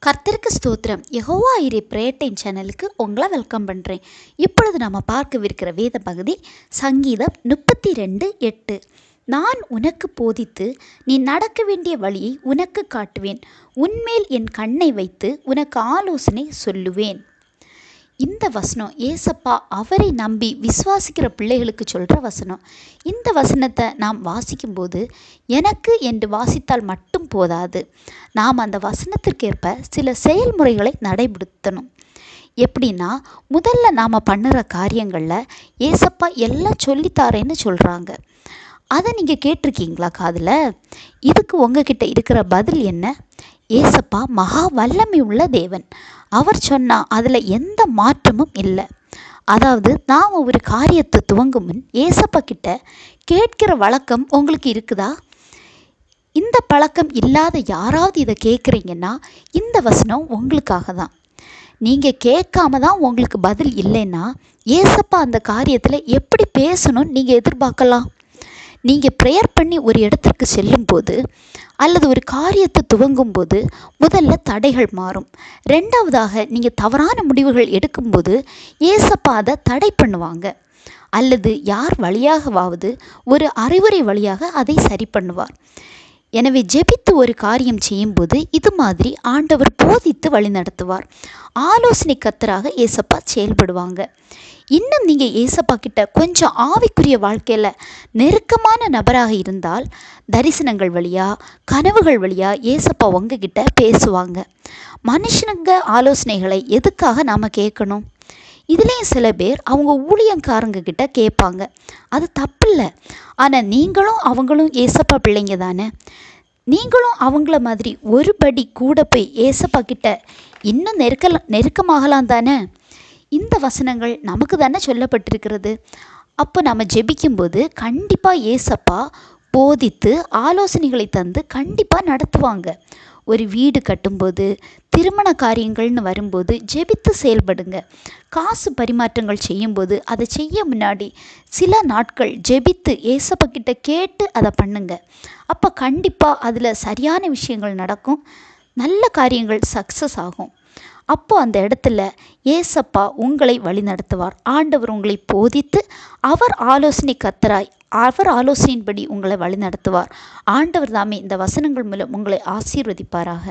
கர்த்தருக்கு ஸ்தோத்திரம். யெகோவா ஈரே பிரேயர் டைம் சேனலுக்கு உங்களை வெல்கம் பண்ணுறேன். இப்பொழுது நாம் பார்க்கவிருக்கிற வேத பகுதி சங்கீதம் 32:8. நான் உனக்கு போதித்து நீ நடக்க வேண்டிய வழியை உனக்கு காட்டுவேன், உன்மேல் என் கண்ணை வைத்து உனக்கு ஆலோசனை சொல்லுவேன். இந்த வசனம் ஏசப்பா அவரை நம்பி விசுவாசிக்கிற பிள்ளைகளுக்கு சொல்கிற வசனம். இந்த வசனத்தை நாம் வாசிக்கும்போது எனக்கு என்று வாசித்தால் மட்டும் போதாது, நாம் அந்த வசனத்திற்கேற்ப சில செயல்முறைகளை நடைபெறுத்தணும். எப்படின்னா, முதல்ல நாம் பண்ணுற காரியங்களில் ஏசப்பா எல்லாம் சொல்லித்தாரேன்னு சொல்கிறாங்க. அதை நீங்கள் கேட்டிருக்கீங்களா காதில்? இதுக்கு உங்ககிட்ட இருக்கிற பதில் என்ன? ஏசப்பா மகா வல்லமை உள்ள தேவன். அவர் சொன்னால் அதில் எந்த மாற்றமும் இல்லை. அதாவது நாம் ஒரு காரியத்தை துவங்கும் முன் ஏசப்பா கிட்ட கேட்கிற வழக்கம் உங்களுக்கு இருக்குதா? இந்த பழக்கம் இல்லாத யாராவது இதை கேட்குறீங்கன்னா இந்த வசனம் உங்களுக்காக தான். நீங்கள் கேட்காம தான் உங்களுக்கு பதில் இல்லைன்னா ஏசப்பா அந்த காரியத்தில் எப்படி பேசணும்னு நீங்கள் எதிர்பார்க்கலாம்? நீங்கள் ப்ரேயர் பண்ணி ஒரு இடத்திற்கு செல்லும்போது அல்லது ஒரு காரியத்தை துவங்கும் போது முதல்ல தடைகள் மாறும். ரெண்டாவதாக நீங்கள் தவறான முடிவுகள் எடுக்கும்போது ஏசப்பா அதை தடை பண்ணுவாங்க. அல்லது யார் வழியாகவாவது ஒரு அறிவுரை வழியாக அதை சரி பண்ணுவார். எனவே ஜெபித்து ஒரு காரியம் செய்யும்போது இது மாதிரி ஆண்டவர் போதித்து வழி நடத்துவார். ஆலோசனை கர்த்தராக ஏசப்பா செயல்படுவாங்க. இன்னும் நீங்கள் ஏசப்பா கிட்ட கொஞ்சம் ஆவிக்குரிய வாழ்க்கையில் நெருக்கமான நபராக இருந்தால் தரிசனங்கள் வழியாக கனவுகள் வழியாக ஏசப்பா உங்ககிட்ட பேசுவாங்க. மனுஷனுங்க ஆலோசனைகளை எதுக்காக நாம் கேட்கணும்? இதுலேயும் சில பேர் அவங்க ஊழியக்காரங்க கிட்ட கேட்பாங்க. அது தப்பில்லை. ஆனால் நீங்களும் அவங்களும் ஏசப்பா பிள்ளைங்க தானே. நீங்களும் அவங்கள மாதிரி ஒரு படி கூட போய் ஏசப்பா கிட்ட இன்னும் நெருக்கமாகலாம் தானே. இந்த வசனங்கள் நமக்கு தானே சொல்லப்பட்டிருக்கிறது. அப்போ நம்ம ஜெபிக்கும்போது கண்டிப்பாக ஏசப்பா போதித்து ஆலோசனைகளை தந்து கண்டிப்பாக நடத்துவாங்க. ஒரு வீடு கட்டும்போது, திருமண காரியங்கள்னு வரும்போது ஜெபித்து செயல்படுங்க. காசு பரிமாற்றங்கள் செய்யும்போது அதை செய்ய முன்னாடி சில நாட்கள் ஜெபித்து ஏசப்பா கிட்ட கேட்டு அதை பண்ணுங்க. அப்போ கண்டிப்பாக அதில் சரியான விஷயங்கள் நடக்கும், நல்ல காரியங்கள் சக்ஸஸ் ஆகும். அப்போது அந்த இடத்துல ஏசப்பா உங்களை வழி நடத்துவார். ஆண்டவர் உங்களை போதித்து அவர் ஆலோசனை கர்த்தராய் அவர் ஆலோசனையின்படி உங்களை வழி நடத்துவார். ஆண்டவர் தாமே இந்த வசனங்கள் மூலம் உங்களை ஆசீர்வதிப்பாராக.